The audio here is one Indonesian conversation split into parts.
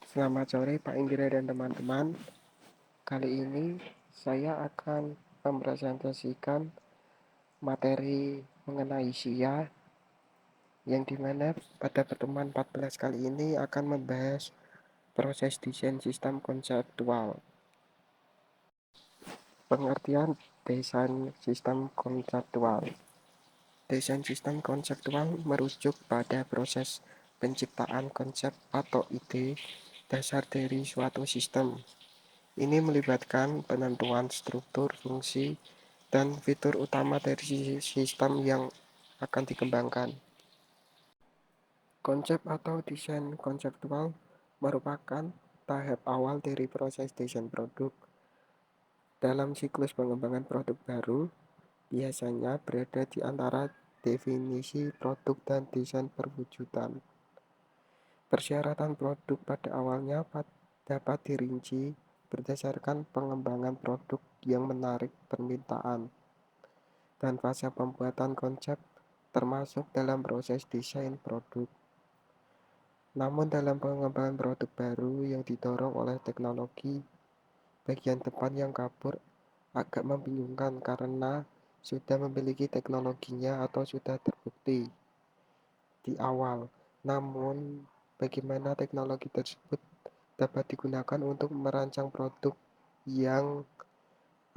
Selamat sore Pak Indra dan teman-teman. Kali ini saya akan mempresentasikan materi mengenai SIA yang dimana pada pertemuan 14 kali ini akan membahas proses desain sistem konseptual. Pengertian desain sistem konseptual. Desain sistem konseptual merujuk pada proses penciptaan konsep atau ide dasar dari suatu sistem. Ini melibatkan penentuan struktur, fungsi, dan fitur utama dari sistem yang akan dikembangkan. Konsep atau desain konseptual merupakan tahap awal dari proses desain produk. Dalam siklus pengembangan produk baru, biasanya berada di antara definisi produk dan desain perwujudan. Persyaratan produk pada awalnya dapat dirinci berdasarkan pengembangan produk yang menarik permintaan, dan fase pembuatan konsep termasuk dalam proses desain produk. Namun dalam pengembangan produk baru yang didorong oleh teknologi, bagian depan yang kabur agak membingungkan karena sudah memiliki teknologinya atau sudah terbukti di awal. Namun, bagaimana teknologi tersebut dapat digunakan untuk merancang produk yang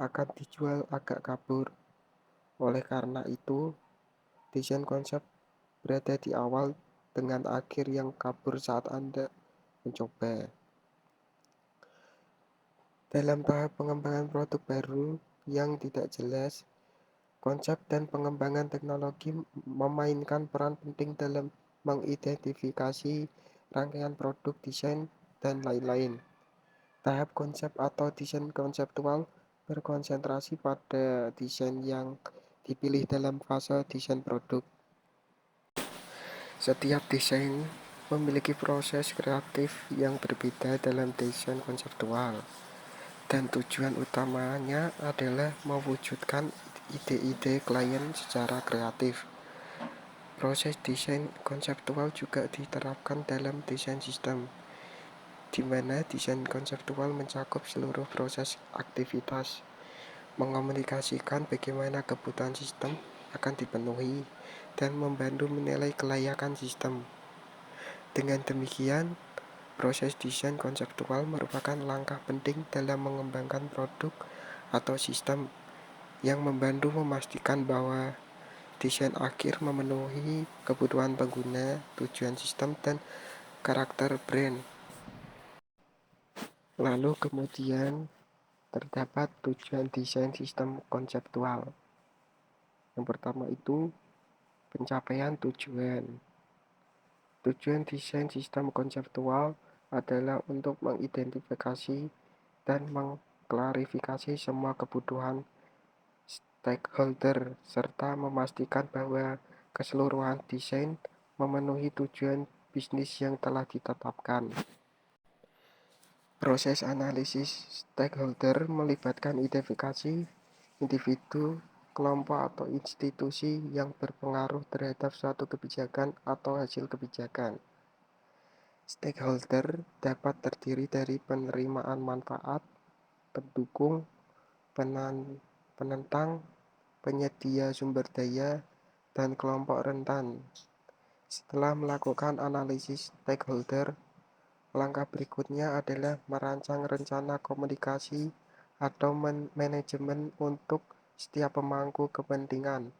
akan dijual agak kabur. Oleh karena itu, desain konsep berada di awal dengan akhir yang kabur saat Anda mencoba. Dalam tahap pengembangan produk baru yang tidak jelas, konsep dan pengembangan teknologi memainkan peran penting dalam mengidentifikasi rangkaian produk, desain, dan lain-lain. Tahap konsep atau desain konseptual berkonsentrasi pada desain yang dipilih dalam fase desain produk. Setiap desain memiliki proses kreatif yang berbeda dalam desain konseptual, dan tujuan utamanya adalah mewujudkan ide-ide klien secara kreatif. Proses desain konseptual juga diterapkan dalam desain sistem, di mana desain konseptual mencakup seluruh proses aktivitas, mengomunikasikan bagaimana kebutuhan sistem akan dipenuhi, dan membantu menilai kelayakan sistem. Dengan demikian, proses desain konseptual merupakan langkah penting dalam mengembangkan produk atau sistem yang membantu memastikan bahwa desain akhir memenuhi kebutuhan pengguna, tujuan sistem, dan karakter brand. Lalu kemudian terdapat tujuan desain sistem konseptual. Yang pertama itu pencapaian tujuan. Tujuan desain sistem konseptual adalah untuk mengidentifikasi dan mengklarifikasi semua kebutuhan stakeholder serta memastikan bahwa keseluruhan desain memenuhi tujuan bisnis yang telah ditetapkan. Proses analisis stakeholder melibatkan identifikasi individu, kelompok, atau institusi yang berpengaruh terhadap suatu kebijakan atau hasil kebijakan. Stakeholder dapat terdiri dari penerimaan manfaat, pendukung, penentang, penyedia sumber daya, dan kelompok rentan. Setelah melakukan analisis stakeholder, langkah berikutnya adalah merancang rencana komunikasi atau manajemen untuk setiap pemangku kepentingan.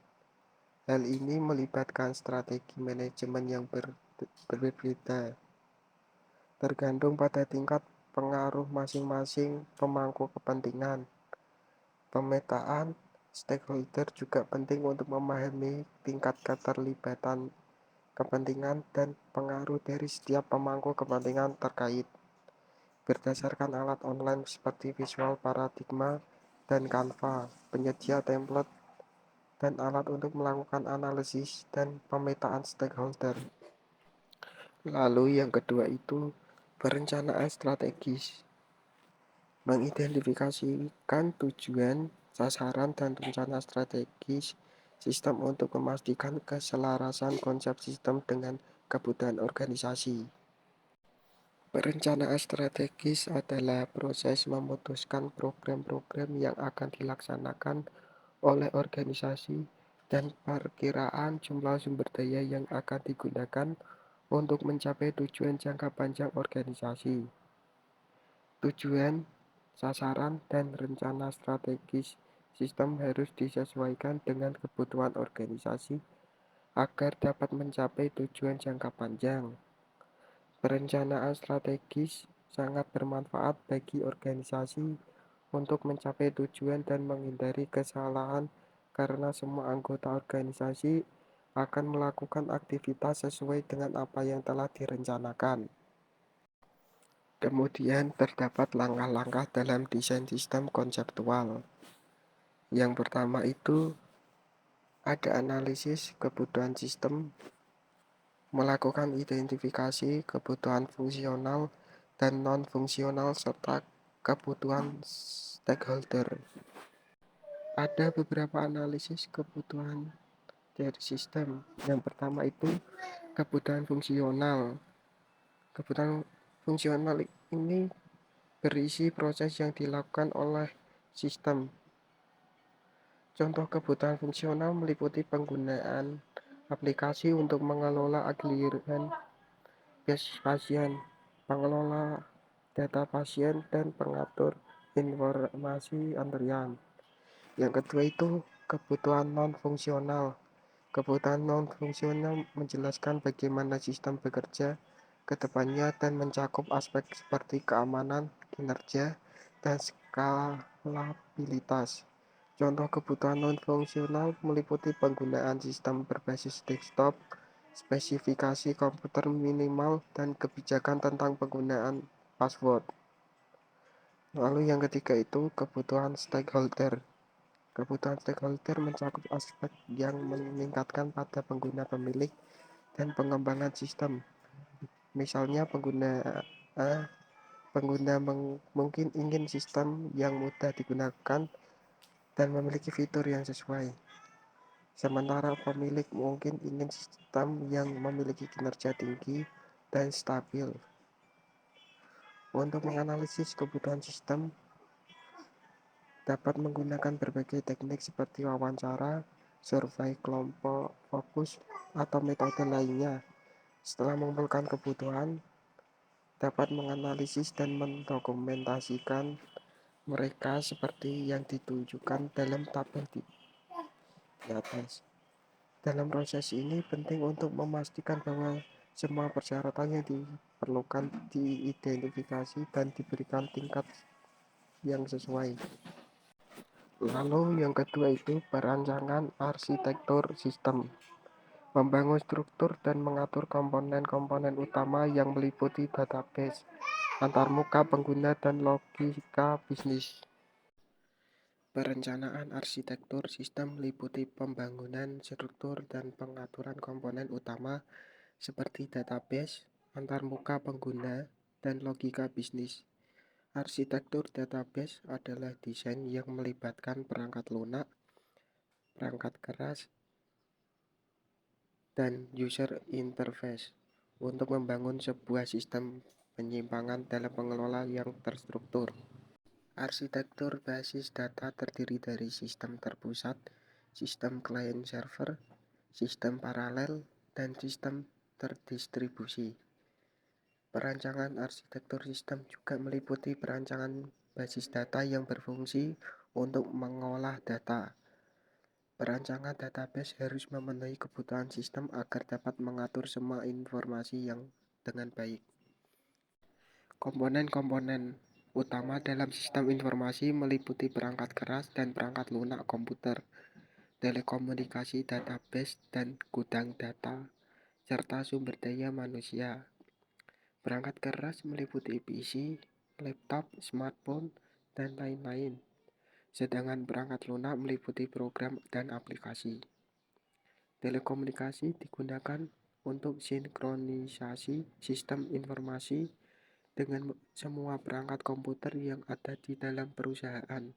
Hal ini melibatkan strategi manajemen yang berbeda, tergantung pada tingkat pengaruh masing-masing pemangku kepentingan. Pemetaan stakeholder juga penting untuk memahami tingkat keterlibatan kepentingan dan pengaruh dari setiap pemangku kepentingan terkait. Berdasarkan alat online seperti Visual Paradigma dan Canva, penyedia template dan alat untuk melakukan analisis dan pemetaan stakeholder. Lalu yang kedua itu perencanaan strategis. Mengidentifikasikan tujuan, sasaran, dan rencana strategis sistem untuk memastikan keselarasan konsep sistem dengan kebutuhan organisasi. Perencanaan strategis adalah proses memutuskan program-program yang akan dilaksanakan oleh organisasi dan perkiraan jumlah sumber daya yang akan digunakan untuk mencapai tujuan jangka panjang organisasi. Tujuan, sasaran, dan rencana strategis sistem harus disesuaikan dengan kebutuhan organisasi agar dapat mencapai tujuan jangka panjang. Perencanaan strategis sangat bermanfaat bagi organisasi untuk mencapai tujuan dan menghindari kesalahan karena semua anggota organisasi akan melakukan aktivitas sesuai dengan apa yang telah direncanakan. Kemudian terdapat langkah-langkah dalam desain sistem konseptual. Yang pertama itu ada analisis kebutuhan sistem, melakukan identifikasi kebutuhan fungsional dan non-fungsional serta kebutuhan stakeholder. Ada beberapa analisis kebutuhan dari sistem. Yang pertama itu kebutuhan fungsional. Kebutuhan fungsional ini berisi proses yang dilakukan oleh sistem. Contoh kebutuhan fungsional meliputi penggunaan aplikasi untuk mengelola aliran pasien, pengelola data pasien, dan pengatur informasi antrian. Yang kedua itu kebutuhan non-fungsional. Kebutuhan non-fungsional menjelaskan bagaimana sistem bekerja ke depannya dan mencakup aspek seperti keamanan, kinerja, dan skalabilitas. Contoh kebutuhan non-fungsional meliputi penggunaan sistem berbasis desktop, spesifikasi komputer minimal, dan kebijakan tentang penggunaan password. Lalu yang ketiga itu kebutuhan stakeholder. Kebutuhan stakeholder mencakup aspek yang meningkatkan pada pengguna pemilik dan pengembangan sistem. Misalnya pengguna mungkin ingin sistem yang mudah digunakan dan memiliki fitur yang sesuai. Sementara pemilik mungkin ingin sistem yang memiliki kinerja tinggi dan stabil. Untuk menganalisis kebutuhan sistem, dapat menggunakan berbagai teknik seperti wawancara, survei kelompok fokus, atau metode lainnya. Setelah mengumpulkan kebutuhan, dapat menganalisis dan mendokumentasikan mereka seperti yang ditunjukkan dalam tabel di atas. Dalam proses ini penting untuk memastikan bahwa semua persyaratan yang diperlukan diidentifikasi dan diberikan tingkat yang sesuai. Lalu yang kedua itu perancangan arsitektur sistem. Membangun struktur dan mengatur komponen-komponen utama yang meliputi database, antarmuka pengguna, dan logika bisnis. Perencanaan arsitektur sistem meliputi pembangunan struktur dan pengaturan komponen utama seperti database, antarmuka pengguna, dan logika bisnis. Arsitektur database adalah desain yang melibatkan perangkat lunak, perangkat keras, dan user interface untuk membangun sebuah sistem penyimpangan dalam pengelola yang terstruktur. Arsitektur basis data terdiri dari sistem terpusat, sistem client server, sistem paralel, dan sistem terdistribusi. Perancangan arsitektur sistem juga meliputi perancangan basis data yang berfungsi untuk mengolah data. Perancangan database harus memenuhi kebutuhan sistem agar dapat mengatur semua informasi yang dengan baik. Komponen-komponen utama dalam sistem informasi meliputi perangkat keras dan perangkat lunak komputer, telekomunikasi, database, dan gudang data, serta sumber daya manusia. Perangkat keras meliputi PC, laptop, smartphone, dan lain-lain. Sedangkan perangkat lunak meliputi program dan aplikasi. Telekomunikasi digunakan untuk sinkronisasi sistem informasi dengan semua perangkat komputer yang ada di dalam perusahaan.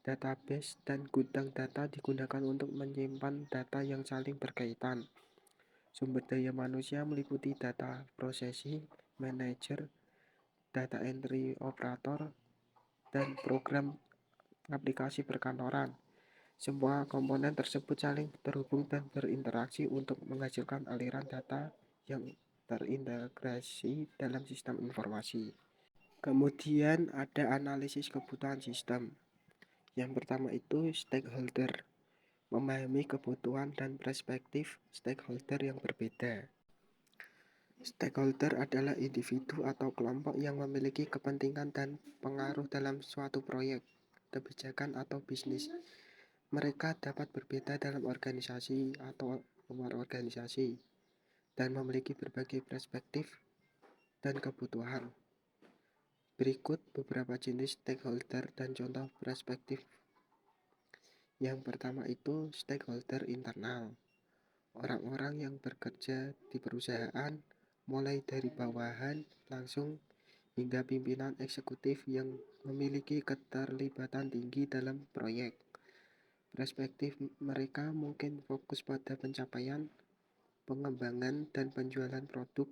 Database dan gudang data digunakan untuk menyimpan data yang saling berkaitan. Sumber daya manusia meliputi data processing, manager, data entry operator, dan program aplikasi perkantoran. Semua komponen tersebut saling terhubung dan berinteraksi untuk menghasilkan aliran data yang terintegrasi dalam sistem informasi. Kemudian ada analisis kebutuhan sistem. Yang pertama itu stakeholder, memahami kebutuhan dan perspektif stakeholder yang berbeda. Stakeholder adalah individu atau kelompok yang memiliki kepentingan dan pengaruh dalam suatu proyek, kebijakan atau bisnis. Mereka dapat berbeda dalam organisasi atau luar organisasi dan memiliki berbagai perspektif dan kebutuhan. Berikut beberapa jenis stakeholder dan contoh perspektif. Yang pertama itu stakeholder internal. Orang-orang yang bekerja di perusahaan, mulai dari bawahan langsung hingga pimpinan eksekutif yang memiliki keterlibatan tinggi dalam proyek. Perspektif mereka mungkin fokus pada pencapaian, pengembangan, dan penjualan produk,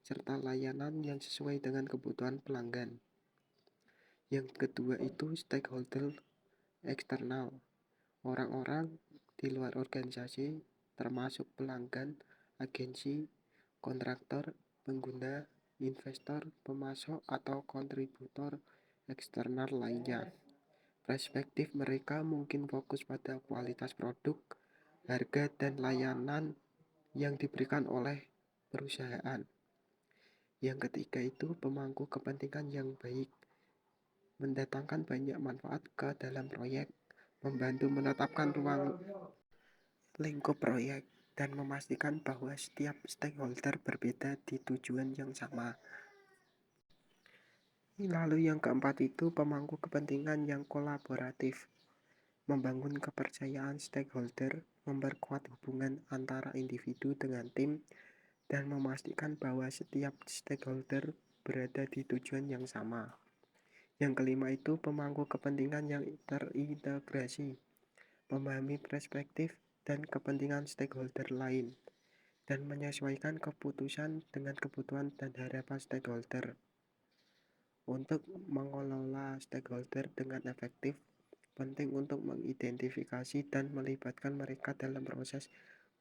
serta layanan yang sesuai dengan kebutuhan pelanggan. Yang kedua itu stakeholder eksternal. Orang-orang di luar organisasi, termasuk pelanggan, agensi, kontraktor, pengguna, investor, pemasok, atau kontributor eksternal lainnya. Perspektif mereka mungkin fokus pada kualitas produk, harga, dan layanan yang diberikan oleh perusahaan. Yang ketiga itu pemangku kepentingan yang baik, mendatangkan banyak manfaat ke dalam proyek, membantu menetapkan ruang lingkup proyek, dan memastikan bahwa setiap stakeholder berbeda di tujuan yang sama. Lalu yang keempat itu pemangku kepentingan yang kolaboratif, membangun kepercayaan stakeholder, memperkuat hubungan antara individu dengan tim, dan memastikan bahwa setiap stakeholder berada di tujuan yang sama. Yang kelima itu pemangku kepentingan yang terintegrasi, memahami perspektif dan kepentingan stakeholder lain, dan menyesuaikan keputusan dengan kebutuhan dan harapan stakeholder. Untuk mengelola stakeholder dengan efektif, penting untuk mengidentifikasi dan melibatkan mereka dalam proses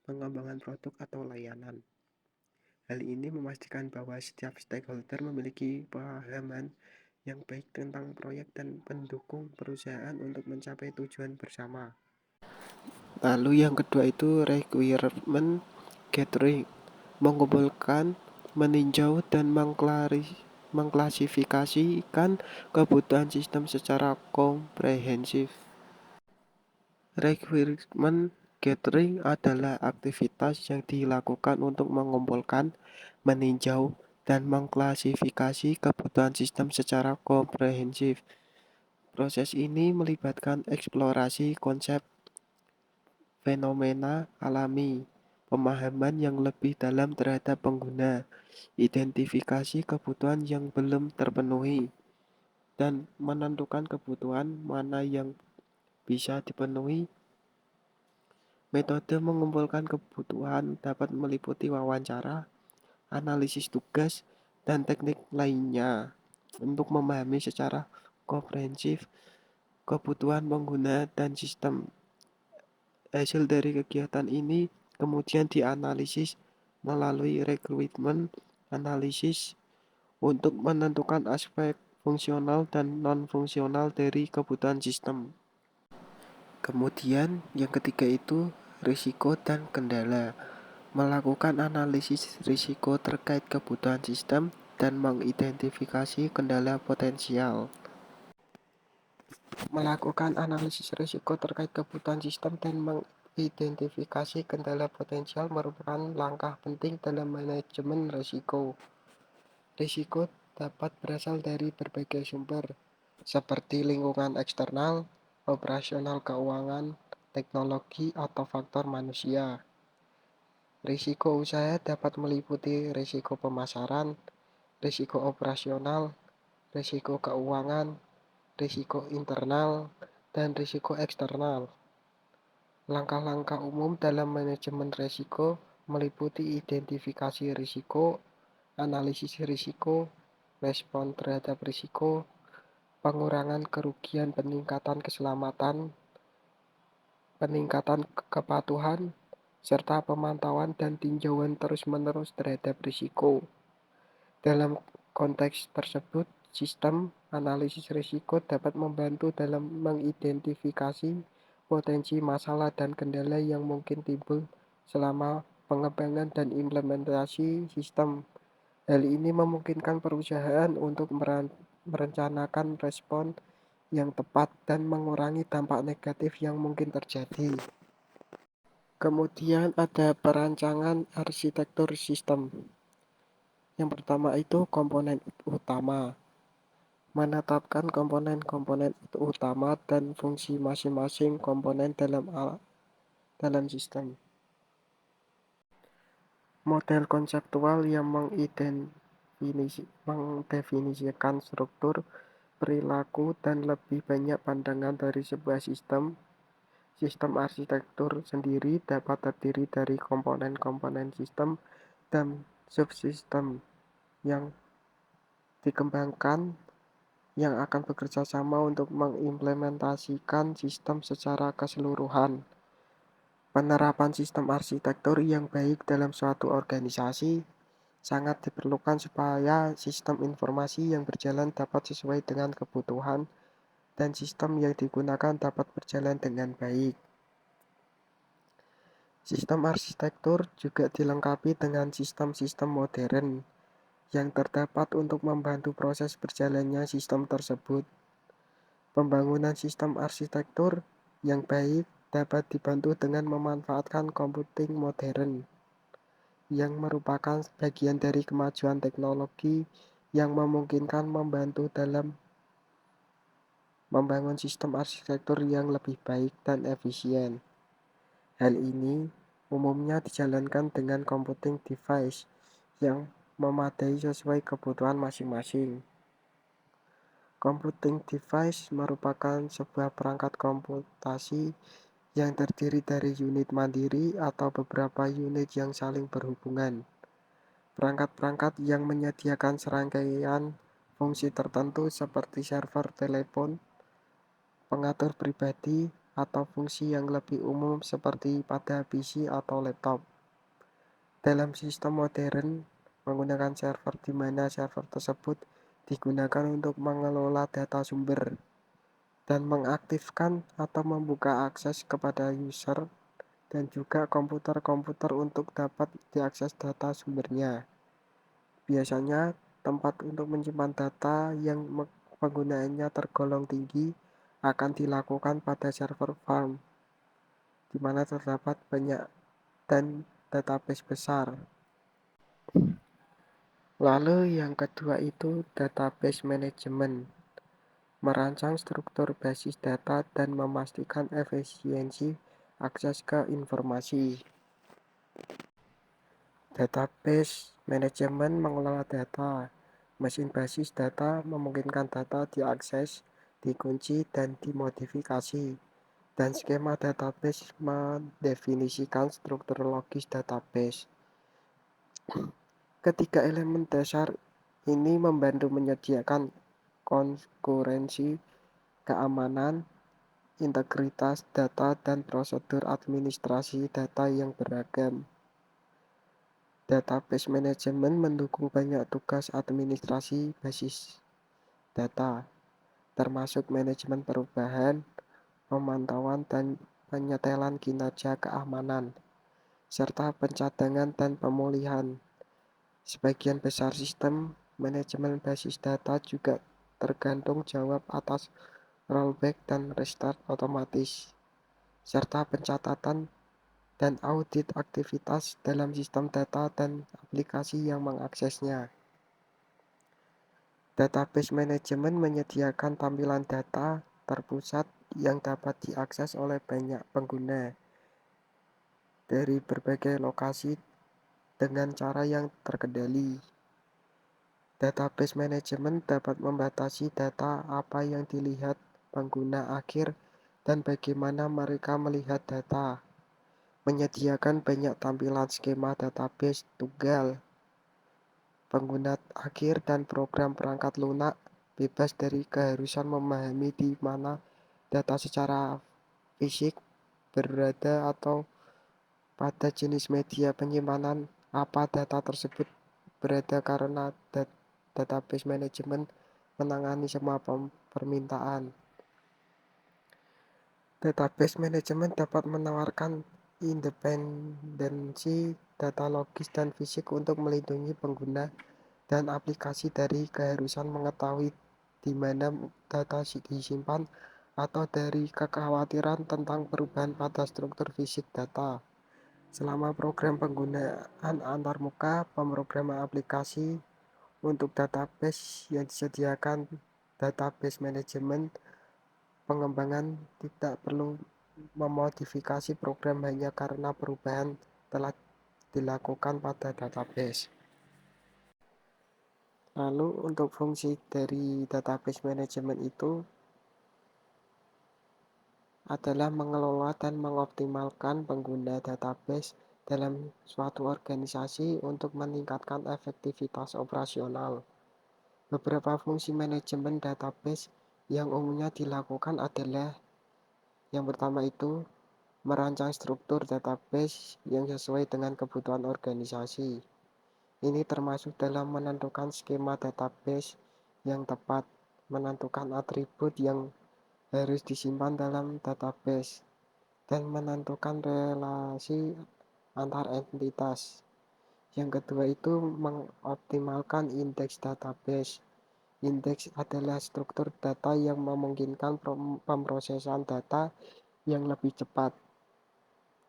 pengembangan produk atau layanan. Hal ini memastikan bahwa setiap stakeholder memiliki pemahaman yang baik tentang proyek dan mendukung perusahaan untuk mencapai tujuan bersama. Lalu yang kedua itu requirement gathering, mengumpulkan, meninjau, dan mengklasifikasikan kebutuhan sistem secara komprehensif. Requirement gathering adalah aktivitas yang dilakukan untuk mengumpulkan, meninjau, dan mengklasifikasi kebutuhan sistem secara komprehensif. Proses ini melibatkan eksplorasi konsep, fenomena alami, pemahaman yang lebih dalam terhadap pengguna, identifikasi kebutuhan yang belum terpenuhi, dan menentukan kebutuhan mana yang bisa dipenuhi. Metode mengumpulkan kebutuhan dapat meliputi wawancara, analisis tugas, dan teknik lainnya untuk memahami secara komprehensif kebutuhan pengguna dan sistem. Hasil dari kegiatan ini kemudian dianalisis melalui requirement analysis untuk menentukan aspek fungsional dan non-fungsional dari kebutuhan sistem. Kemudian yang ketiga itu risiko dan kendala. Melakukan analisis risiko terkait kebutuhan sistem dan mengidentifikasi kendala potensial. Melakukan analisis risiko terkait kebutuhan sistem dan mengidentifikasi kendala potensial merupakan langkah penting dalam manajemen risiko. Risiko dapat berasal dari berbagai sumber, seperti lingkungan eksternal, operasional keuangan, teknologi, atau faktor manusia. Risiko usaha dapat meliputi risiko pemasaran, risiko operasional, risiko keuangan, risiko internal, dan risiko eksternal. Langkah-langkah umum dalam manajemen risiko meliputi identifikasi risiko, analisis risiko, respon terhadap risiko, pengurangan kerugian, peningkatan keselamatan, peningkatan kepatuhan, serta pemantauan dan tinjauan terus-menerus terhadap risiko. Dalam konteks tersebut, sistem analisis risiko dapat membantu dalam mengidentifikasi potensi masalah dan kendala yang mungkin timbul selama pengembangan dan implementasi sistem. Hal ini memungkinkan perusahaan untuk merencanakan respon yang tepat dan mengurangi dampak negatif yang mungkin terjadi. Kemudian ada perancangan arsitektur sistem. Yang pertama itu komponen utama. Menetapkan komponen-komponen utama dan fungsi masing-masing komponen dalam sistem. Model konseptual yang mendefinisikan struktur, perilaku, dan lebih banyak pandangan dari sebuah sistem. Sistem arsitektur sendiri dapat terdiri dari komponen-komponen sistem dan subsistem yang dikembangkan yang akan bekerja sama untuk mengimplementasikan sistem secara keseluruhan. Penerapan sistem arsitektur yang baik dalam suatu organisasi sangat diperlukan supaya sistem informasi yang berjalan dapat sesuai dengan kebutuhan dan sistem yang digunakan dapat berjalan dengan baik. Sistem arsitektur juga dilengkapi dengan sistem-sistem modern yang terdapat untuk membantu proses berjalannya sistem tersebut. Pembangunan sistem arsitektur yang baik dapat dibantu dengan memanfaatkan komputing modern, yang merupakan bagian dari kemajuan teknologi yang memungkinkan membantu dalam membangun sistem arsitektur yang lebih baik dan efisien. Hal ini umumnya dijalankan dengan computing device yang memadai sesuai kebutuhan masing-masing. Computing device merupakan sebuah perangkat komputasi yang terdiri dari unit mandiri atau beberapa unit yang saling berhubungan. Perangkat-perangkat yang menyediakan serangkaian fungsi tertentu seperti server telepon, pengatur pribadi, atau fungsi yang lebih umum seperti pada PC atau laptop. Dalam sistem modern, menggunakan server di mana server tersebut digunakan untuk mengelola data sumber dan mengaktifkan atau membuka akses kepada user dan juga komputer-komputer untuk dapat diakses data sumbernya. Biasanya, tempat untuk menyimpan data yang penggunaannya tergolong tinggi akan dilakukan pada server farm, di mana terdapat banyak dan database besar. Lalu yang kedua itu database management. Merancang struktur basis data dan memastikan efisiensi akses ke informasi. Database manajemen mengelola data. Mesin basis data memungkinkan data diakses, dikunci, dan dimodifikasi. Dan skema database mendefinisikan struktur logis database. Ketiga elemen dasar ini membantu menyediakan konkurensi, keamanan, integritas data, dan prosedur administrasi data yang beragam. Database manajemen mendukung banyak tugas administrasi basis data, termasuk manajemen perubahan, pemantauan, dan penyetelan kinerja keamanan, serta pencadangan dan pemulihan. Sebagian besar sistem manajemen basis data juga tergantung jawab atas rollback dan restart otomatis, serta pencatatan dan audit aktivitas dalam sistem data dan aplikasi yang mengaksesnya. Database manajemen menyediakan tampilan data terpusat yang dapat diakses oleh banyak pengguna dari berbagai lokasi dengan cara yang terkendali. Database manajemen dapat membatasi data apa yang dilihat pengguna akhir dan bagaimana mereka melihat data. Menyediakan banyak tampilan skema database tunggal Pengguna akhir dan program perangkat lunak bebas dari keharusan memahami di mana data secara fisik berada atau pada jenis media penyimpanan apa data tersebut berada karena database manajemen menangani semua permintaan. Database manajemen dapat menawarkan independensi data logis dan fisik untuk melindungi pengguna dan aplikasi dari keharusan mengetahui di mana data disimpan atau dari kekhawatiran tentang perubahan pada struktur fisik data. Selama program penggunaan antarmuka, pemrograman aplikasi untuk database yang disediakan database manajemen, pengembangan tidak perlu memodifikasi program hanya karena perubahan telah dilakukan pada database. Lalu untuk fungsi dari database manajemen itu adalah mengelola dan mengoptimalkan pengguna database dalam suatu organisasi untuk meningkatkan efektivitas operasional. Beberapa fungsi manajemen database yang umumnya dilakukan adalah yang pertama itu merancang struktur database yang sesuai dengan kebutuhan organisasi. Ini termasuk dalam menentukan skema database yang tepat, menentukan atribut yang harus disimpan dalam database, dan menentukan relasi antar entitas. Yang kedua itu mengoptimalkan indeks database. Indeks adalah struktur data yang memungkinkan pemrosesan data yang lebih cepat.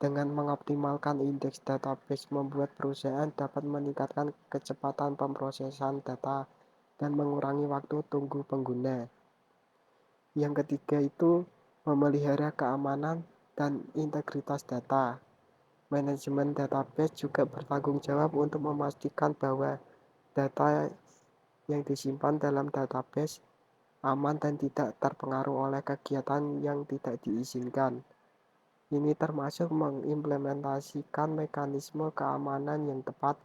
Dengan mengoptimalkan indeks database membuat perusahaan dapat meningkatkan kecepatan pemrosesan data dan mengurangi waktu tunggu pengguna. Yang ketiga itu memelihara keamanan dan integritas data. Manajemen database juga bertanggung jawab untuk memastikan bahwa data yang disimpan dalam database aman dan tidak terpengaruh oleh kegiatan yang tidak diizinkan. Ini termasuk mengimplementasikan mekanisme keamanan yang tepat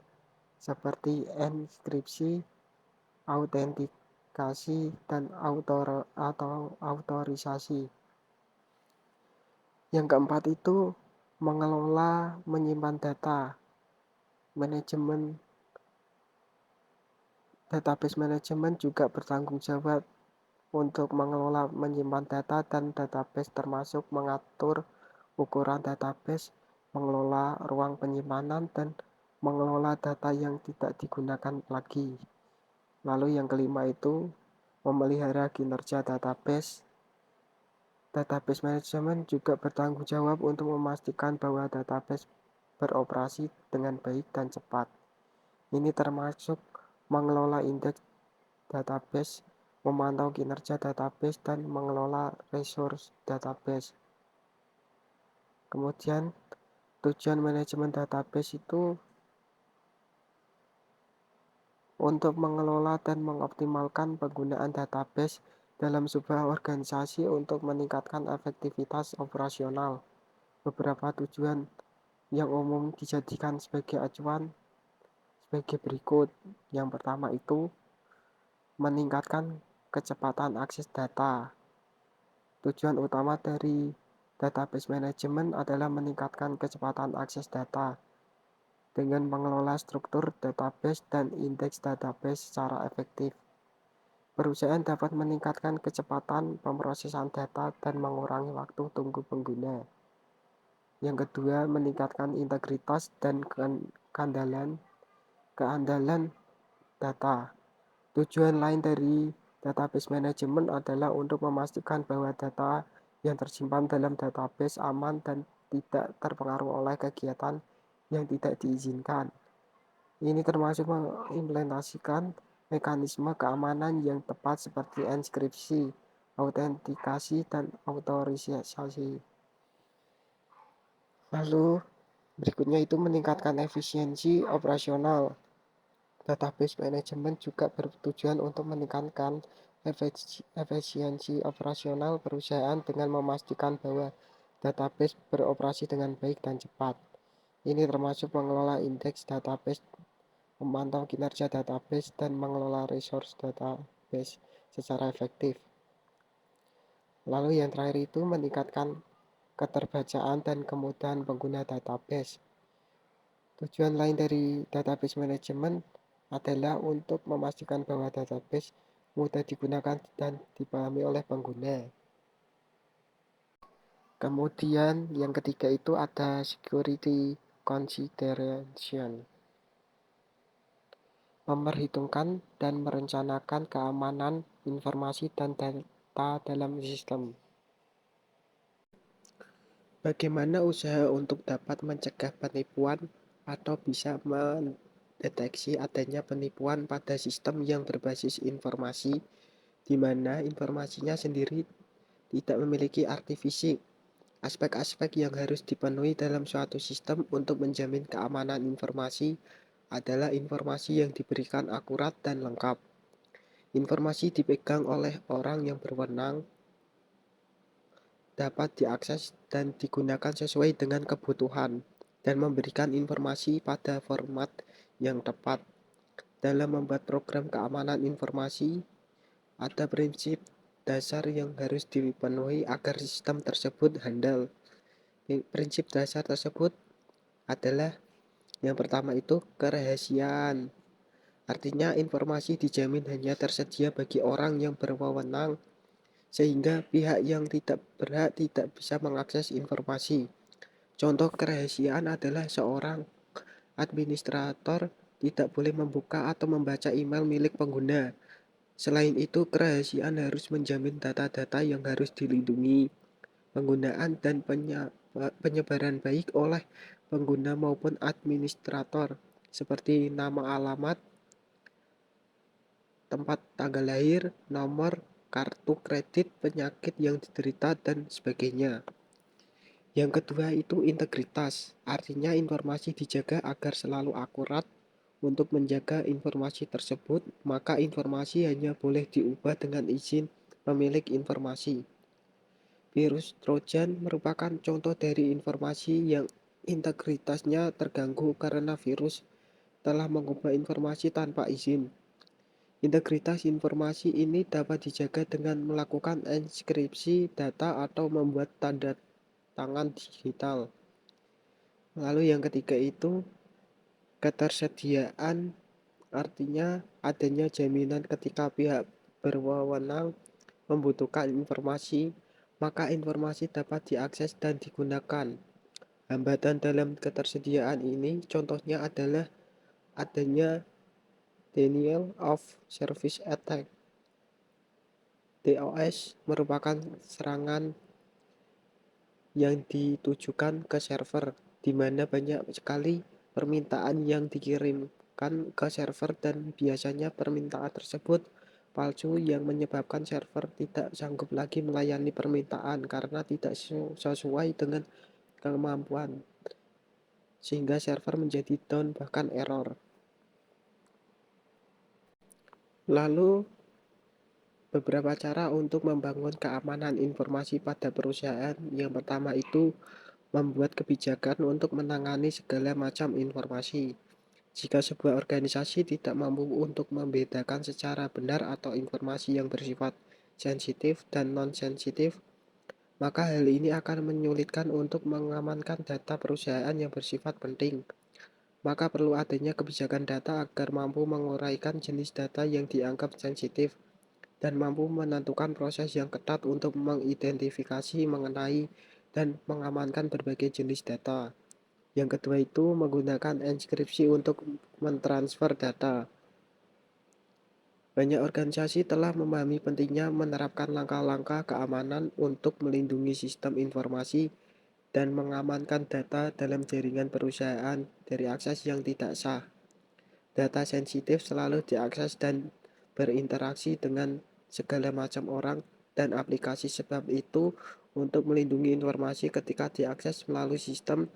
seperti enkripsi, autentikasi, dan autorisasi. Yang keempat itu mengelola menyimpan data. Manajemen database manajemen juga bertanggung jawab untuk mengelola menyimpan data dan database termasuk mengatur ukuran database, mengelola ruang penyimpanan, dan mengelola data yang tidak digunakan lagi. Lalu yang kelima itu memelihara kinerja database. Database manajemen juga bertanggung jawab untuk memastikan bahwa database beroperasi dengan baik dan cepat. Ini termasuk mengelola indeks database, memantau kinerja database, dan mengelola resource database. Kemudian tujuan manajemen database itu untuk mengelola dan mengoptimalkan penggunaan database dalam sebuah organisasi untuk meningkatkan efektivitas operasional. Beberapa tujuan yang umum dijadikan sebagai acuan sebagai berikut. Yang pertama itu meningkatkan kecepatan akses data. Tujuan utama dari database manajemen adalah meningkatkan kecepatan akses data dengan mengelola struktur database dan indeks database secara efektif. Perusahaan dapat meningkatkan kecepatan pemrosesan data dan mengurangi waktu tunggu pengguna. Yang kedua, meningkatkan integritas dan keandalan data. Tujuan lain dari database manajemen adalah untuk memastikan bahwa data yang tersimpan dalam database aman dan tidak terpengaruh oleh kegiatan yang tidak diizinkan. Ini termasuk mengimplementasikan mekanisme keamanan yang tepat seperti enkripsi, autentikasi, dan autorisasi. Lalu berikutnya itu meningkatkan efisiensi operasional. Database manajemen juga bertujuan untuk meningkatkan efisiensi operasional perusahaan dengan memastikan bahwa database beroperasi dengan baik dan cepat. Ini termasuk mengelola indeks database memantau kinerja database, dan mengelola resource database secara efektif. Lalu yang terakhir itu meningkatkan keterbacaan dan kemudahan pengguna database. Tujuan lain dari database management adalah untuk memastikan bahwa database mudah digunakan dan dipahami oleh pengguna. Kemudian yang ketiga itu ada security consideration. Memperhitungkan dan merencanakan keamanan informasi dan data dalam sistem. Bagaimana usaha untuk dapat mencegah penipuan atau bisa mendeteksi adanya penipuan pada sistem yang berbasis informasi, di mana informasinya sendiri tidak memiliki arti fisik. Aspek-aspek yang harus dipenuhi dalam suatu sistem untuk menjamin keamanan informasi adalah informasi yang diberikan akurat dan lengkap. Informasi dipegang oleh orang yang berwenang, dapat diakses dan digunakan sesuai dengan kebutuhan, dan memberikan informasi pada format yang tepat. Dalam membuat program keamanan informasi, ada prinsip dasar yang harus dipenuhi agar sistem tersebut handal. Prinsip dasar tersebut adalah yang pertama itu kerahasiaan. Artinya informasi dijamin hanya tersedia bagi orang yang berwenang, sehingga pihak yang tidak berhak tidak bisa mengakses informasi. Contoh kerahasiaan adalah seorang administrator tidak boleh membuka atau membaca email milik pengguna. Selain itu, kerahasiaan harus menjamin data-data yang harus dilindungi, penggunaan dan penyebaran baik oleh pengguna maupun administrator, seperti nama alamat, tempat tanggal lahir, nomor kartu kredit, penyakit yang diderita, dan sebagainya. Yang kedua itu integritas, artinya informasi dijaga agar selalu akurat. Untuk menjaga informasi tersebut, maka informasi hanya boleh diubah dengan izin pemilik informasi. Virus Trojan merupakan contoh dari informasi yang integritasnya terganggu karena virus telah mengubah informasi tanpa izin. Integritas informasi ini dapat dijaga dengan melakukan enskripsi data atau membuat tanda tangan digital. Lalu yang ketiga itu ketersediaan, artinya adanya jaminan ketika pihak berwenang membutuhkan informasi, maka informasi dapat diakses dan digunakan. Hambatan dalam ketersediaan ini contohnya adalah adanya denial of service attack. DOS merupakan serangan yang ditujukan ke server, di mana banyak sekali permintaan yang dikirimkan ke server dan biasanya permintaan tersebut palsu yang menyebabkan server tidak sanggup lagi melayani permintaan karena tidak sesuai dengan kemampuan, sehingga server menjadi down bahkan error. Lalu beberapa cara untuk membangun keamanan informasi pada perusahaan. Yang pertama itu membuat kebijakan untuk menangani segala macam informasi. Jika sebuah organisasi tidak mampu untuk membedakan secara benar atau informasi yang bersifat sensitif dan non-sensitif, maka hal ini akan menyulitkan untuk mengamankan data perusahaan yang bersifat penting. Maka perlu adanya kebijakan data agar mampu menguraikan jenis data yang dianggap sensitif dan mampu menentukan proses yang ketat untuk mengidentifikasi, mengenai, dan mengamankan berbagai jenis data. Yang kedua itu menggunakan enskripsi untuk mentransfer data. Banyak organisasi telah memahami pentingnya menerapkan langkah-langkah keamanan untuk melindungi sistem informasi dan mengamankan data dalam jaringan perusahaan dari akses yang tidak sah. Data sensitif selalu diakses dan berinteraksi dengan segala macam orang dan aplikasi. Sebab itu, untuk melindungi informasi ketika diakses melalui sistem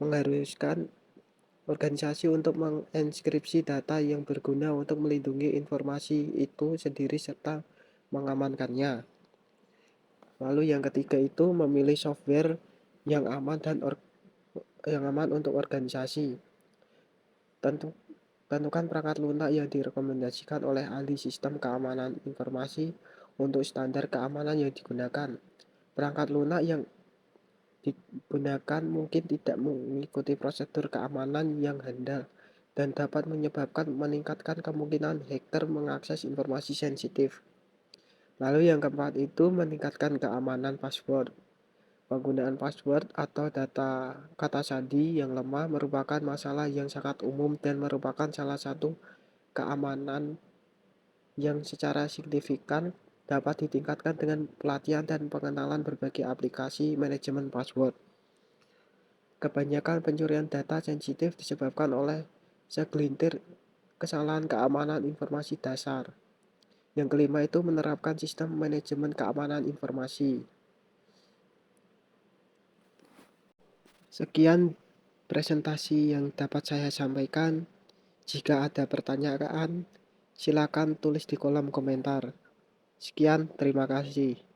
mengharuskan organisasi untuk menginskripsi data yang berguna untuk melindungi informasi itu sendiri serta mengamankannya. Lalu yang ketiga itu memilih software yang aman untuk organisasi. Tentu Tentukan perangkat lunak yang direkomendasikan oleh ahli sistem keamanan informasi untuk standar keamanan yang digunakan. Perangkat lunak yang digunakan mungkin tidak mengikuti prosedur keamanan yang handal dan dapat menyebabkan meningkatkan kemungkinan hacker mengakses informasi sensitif. Lalu yang keempat itu meningkatkan keamanan password. Penggunaan password atau data kata sandi yang lemah merupakan masalah yang sangat umum dan merupakan salah satu keamanan yang secara signifikan dapat ditingkatkan dengan pelatihan dan pengenalan berbagai aplikasi manajemen password. Kebanyakan pencurian data sensitif disebabkan oleh segelintir kesalahan keamanan informasi dasar. Yang kelima itu menerapkan sistem manajemen keamanan informasi. Sekian presentasi yang dapat saya sampaikan. Jika ada pertanyaan, silakan tulis di kolom komentar. Sekian, terima kasih.